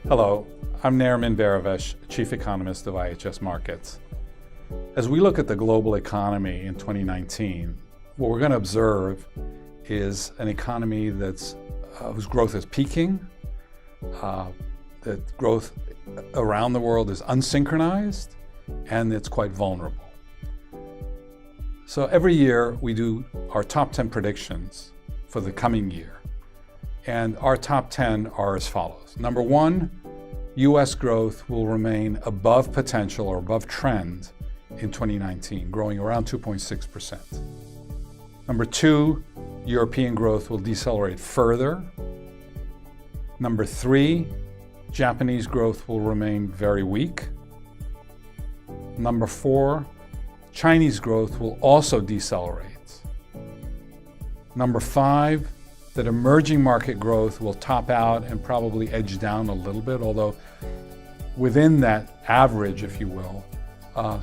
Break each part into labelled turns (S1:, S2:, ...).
S1: Hello, I'm Nariman Behravesh, Chief Economist of IHS Markit. As we look at the global economy in 2019, what we're going to observe is an economy whose growth is peaking, that growth around the world is unsynchronized, and it's quite vulnerable. So every year we do our top 10 predictions for the coming year. And our top 10 are as follows. Number one, U.S. growth will remain above potential or above trend in 2019, growing around 2.6%. Number two, European growth will decelerate further. Number three, Japanese growth will remain very weak. Number four, Chinese growth will also decelerate. Number five, that emerging market growth will top out and probably edge down a little bit, although within that average, if you will,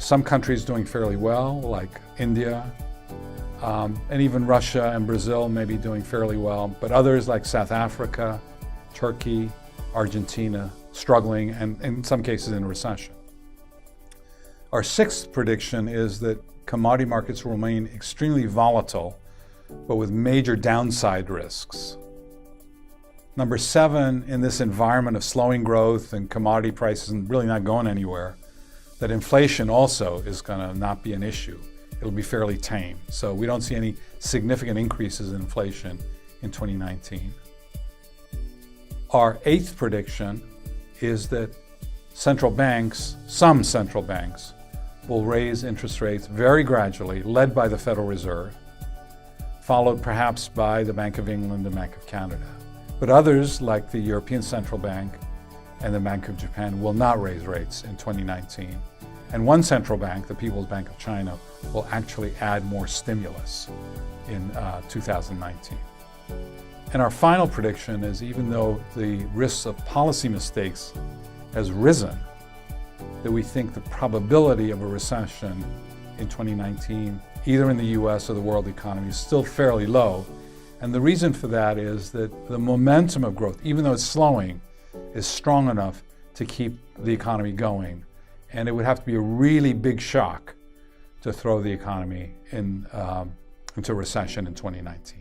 S1: some countries doing fairly well, like India, and even Russia and Brazil may be doing fairly well, but others like South Africa, Turkey, Argentina, struggling, and in some cases in recession. Our sixth prediction is that commodity markets will remain extremely volatile, but with major downside risks. Number seven, in this environment of slowing growth and commodity prices and really not going anywhere, that inflation also is going to not be an issue. It'll be fairly tame. So we don't see any significant increases in inflation in 2019. Our eighth prediction is that some central banks, will raise interest rates very gradually, led by the Federal Reserve, followed perhaps by the Bank of England and Bank of Canada. But others, like the European Central Bank and the Bank of Japan, will not raise rates in 2019. And one central bank, the People's Bank of China, will actually add more stimulus in 2019. And our final prediction is, even though the risks of policy mistakes has risen, that we think the probability of a recession in 2019, either in the US or the world economy, is still fairly low. And the reason for that is that the momentum of growth, even though it's slowing, is strong enough to keep the economy going. And it would have to be a really big shock to throw the economy into recession in 2019.